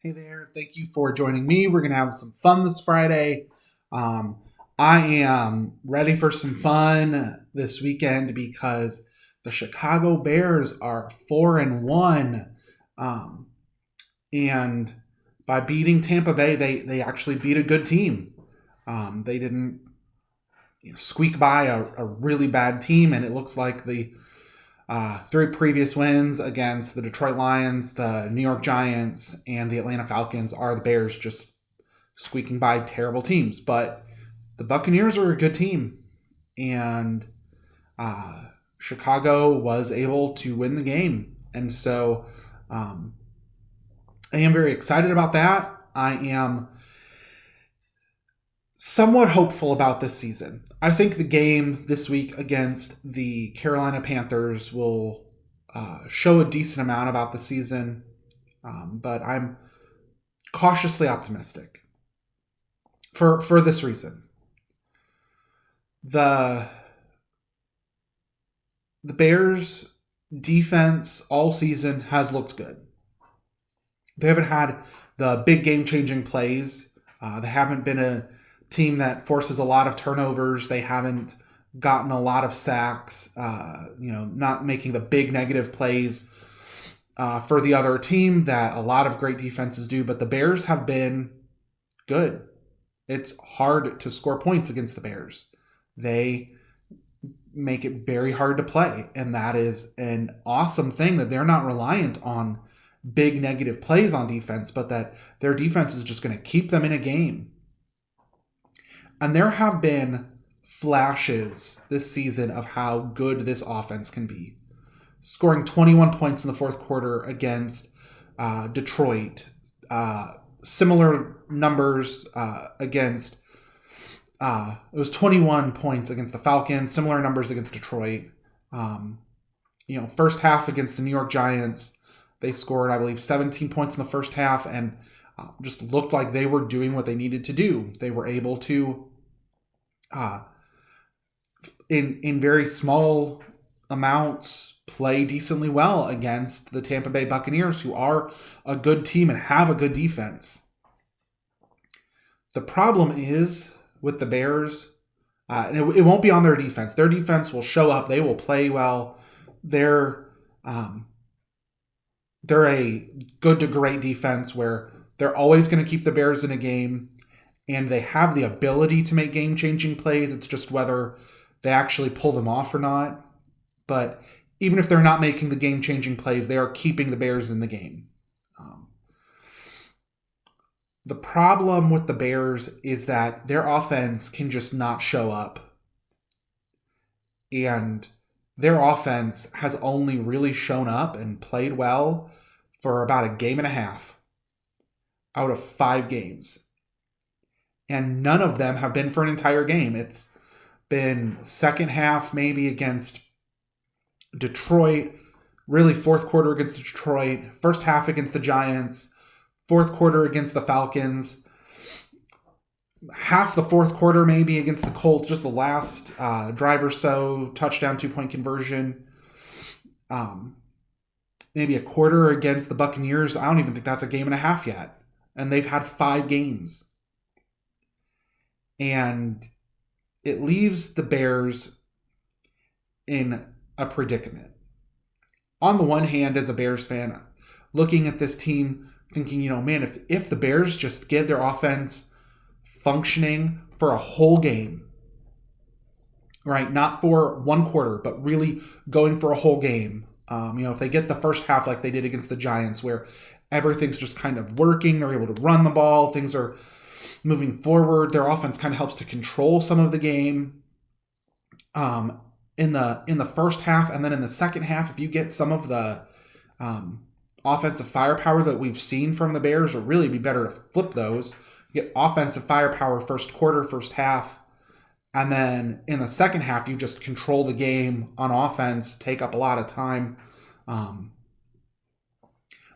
Hey there, thank you for joining me. We're going to have some fun this Friday. Um, I am ready for some fun this weekend because the Chicago Bears are 4-1. Um, and by beating Tampa Bay, they actually beat a good team. They didn't squeak by a really bad team, and it looks like the three previous wins against the Detroit Lions, the New York Giants, and the Atlanta Falcons are the Bears just squeaking by terrible teams. But the Buccaneers are a good team, and Chicago was able to win the game. And so um, I am very excited about that. I am somewhat hopeful about this season. I think the game this week against the Carolina Panthers will show a decent amount about the season, but I'm cautiously optimistic for this reason. The the Bears defense all season has looked good. They haven't had the big game changing plays. They haven't been a team that forces a lot of turnovers. They haven't gotten a lot of sacks. Not making the big negative plays for the other team that a lot of great defenses do. But the Bears have been good. It's hard to score points against the Bears. They make it very hard to play, and that is an awesome thing that they're not reliant on big negative plays on defense, but that their defense is just going to keep them in a game. And there have been flashes this season of how good this offense can be. Scoring 21 points in the fourth quarter against Detroit. Similar numbers against it was 21 points against the Falcons, similar numbers against Detroit. First half against the New York Giants, they scored, I believe, 17 points in the first half and just looked like they were doing what they needed to do. They were able to, in very small amounts, play decently well against the Tampa Bay Buccaneers, who are a good team and have a good defense. The problem is with the Bears, and it won't be on their defense. Their defense will show up. They will play well. They're a good to great defense where they're always going to keep the Bears in a game, and they have the ability to make game-changing plays. It's just whether they actually pull them off or not. But even if they're not making the game-changing plays, they are keeping the Bears in the game. The problem with the Bears is that their offense can just not show up. And their offense has only really shown up and played well for about a game and a half out of 5 games. And none of them have been for an entire game. It's been second half maybe against Detroit, really fourth quarter against Detroit, first half against the Giants, fourth quarter against the Falcons, half the fourth quarter maybe against the Colts, just the last drive or so, touchdown, 2-point conversion. Maybe a quarter against the Buccaneers. I don't even think that's a game and a half yet. And they've had 5 games. And it leaves the Bears in a predicament. On the one hand, as a Bears fan, looking at this team, thinking, man, if the Bears just get their offense functioning for a whole game, right? Not for one quarter, but really going for a whole game. If they get the first half like they did against the Giants, where everything's just kind of working, they're able to run the ball, things are moving forward, their offense kind of helps to control some of the game. In the first half, and then in the second half, if you get some of the offensive firepower that we've seen from the Bears, it would really be better to flip those. You get offensive firepower first quarter, first half, and then in the second half, you just control the game on offense, take up a lot of time.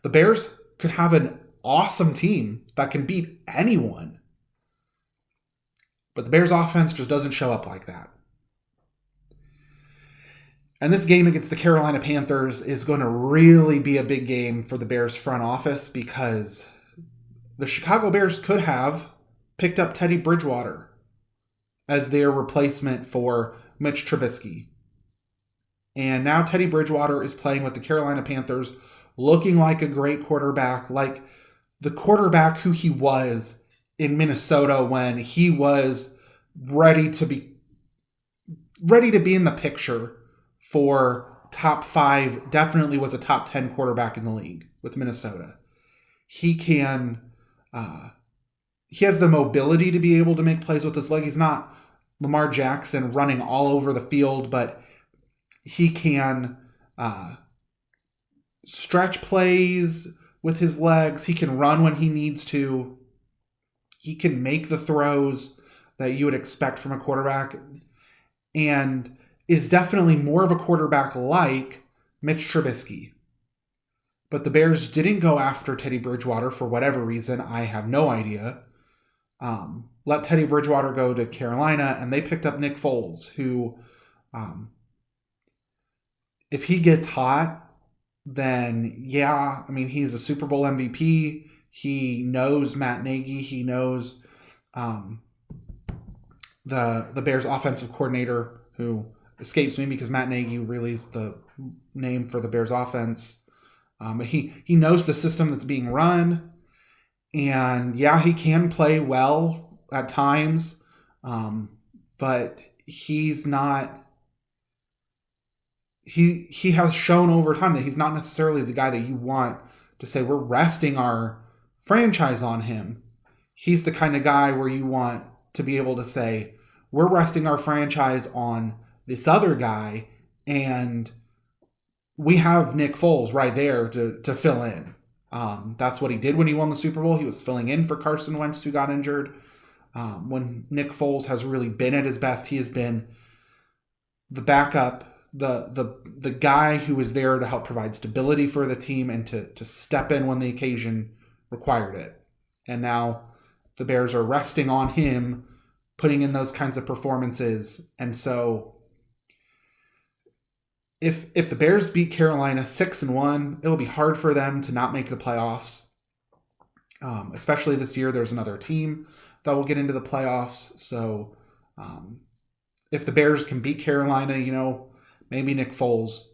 The Bears could have an awesome team that can beat anyone. But the Bears offense just doesn't show up like that. And this game against the Carolina Panthers is going to really be a big game for the Bears front office because the Chicago Bears could have picked up Teddy Bridgewater as their replacement for Mitch Trubisky. And now Teddy Bridgewater is playing with the Carolina Panthers, looking like a great quarterback, like the quarterback who he was in Minnesota when he was ready to be in the picture for top 5, definitely was a top 10 quarterback in the league with Minnesota. He can he has the mobility to be able to make plays with his leg. He's not Lamar Jackson running all over the field, but he can stretch plays with his legs. He can run when he needs to. He can make the throws that you would expect from a quarterback, and is definitely more of a quarterback like Mitch Trubisky. But the Bears didn't go after Teddy Bridgewater for whatever reason. I have no idea. Let Teddy Bridgewater go to Carolina, and they picked up Nick Foles, who, if he gets hot, then yeah, I mean, he's a Super Bowl MVP. He knows Matt Nagy. He knows the Bears offensive coordinator, who escapes me because Matt Nagy really is the name for the Bears offense. But he knows the system that's being run. And yeah, he can play well at times, but he's not. He has shown over time that he's not necessarily the guy that you want to say we're resting our franchise on him. He's the kind of guy where you want to be able to say we're resting our franchise on this other guy, and we have Nick Foles right there to fill in. That's what he did when he won the Super Bowl. He was filling in for Carson Wentz, who got injured. When Nick Foles has really been at his best, he has been the backup, the guy who is there to help provide stability for the team and to step in when the occasion required it. And now the Bears are resting on him, putting in those kinds of performances. And so if the Bears beat Carolina 6-1, it'll be hard for them to not make the playoffs. Especially this year, there's another team that will get into the playoffs. So if the Bears can beat Carolina, maybe Nick Foles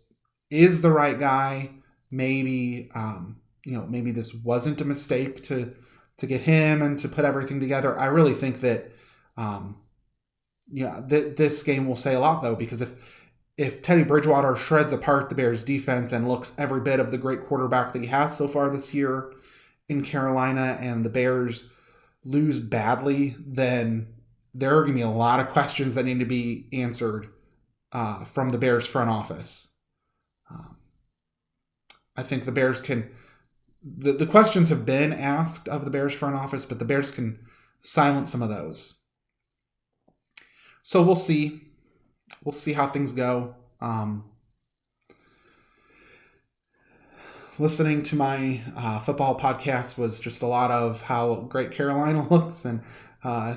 is the right guy. Maybe maybe this wasn't a mistake to get him and to put everything together. I really think that this game will say a lot, though, because if Teddy Bridgewater shreds apart the Bears defense and looks every bit of the great quarterback that he has so far this year in Carolina, and the Bears lose badly, then there are going to be a lot of questions that need to be answered from the Bears front office. I think the Bears can... The questions have been asked of the Bears front office, but the Bears can silence some of those. So we'll see. We'll see how things go. Listening to my football podcast was just a lot of how great Carolina looks, and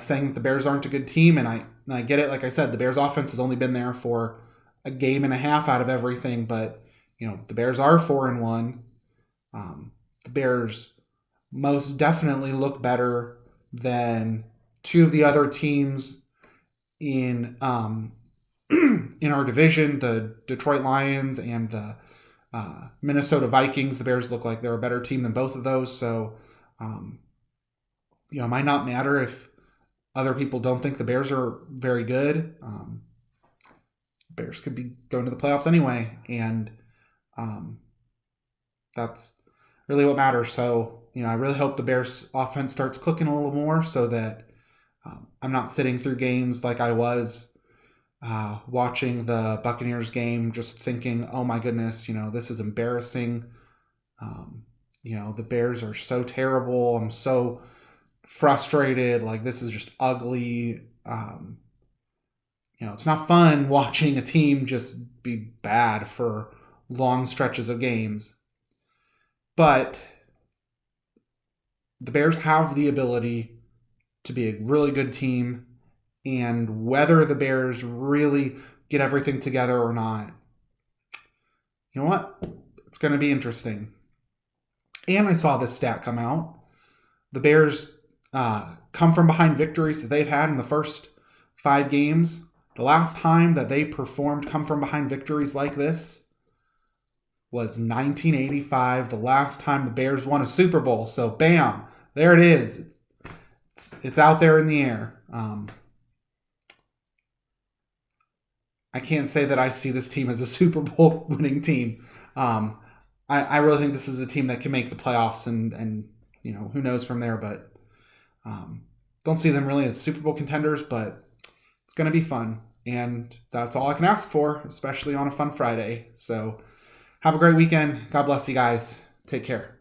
saying that the Bears aren't a good team. And I get it. Like I said, the Bears offense has only been there for a game and a half out of everything, but the Bears are 4-1. The Bears most definitely look better than two of the other teams in in our division, the Detroit Lions and the Minnesota Vikings. The Bears look like they're a better team than both of those. So, it might not matter if other people don't think the Bears are very good. Bears could be going to the playoffs anyway, and that's really what matters. So, I really hope the Bears offense starts clicking a little more, so that I'm not sitting through games like I was watching the Buccaneers game, just thinking, oh my goodness, this is embarrassing. The Bears are so terrible. I'm so frustrated. Like, this is just ugly. It's not fun watching a team just be bad for long stretches of games. But the Bears have the ability to be a really good team, and whether the Bears really get everything together or not, you know what? It's going to be interesting. And I saw this stat come out the Bears come from behind victories that they've had in the first 5 games. The last time that they performed come from behind victories like this was 1985, the last time the Bears won a Super Bowl. So, bam, there it is. It's out there in the air. I can't say that I see this team as a Super Bowl winning team. I really think this is a team that can make the playoffs, and who knows from there. But don't see them really as Super Bowl contenders. But it's going to be fun, and that's all I can ask for, especially on a fun Friday. So have a great weekend. God bless you guys. Take care.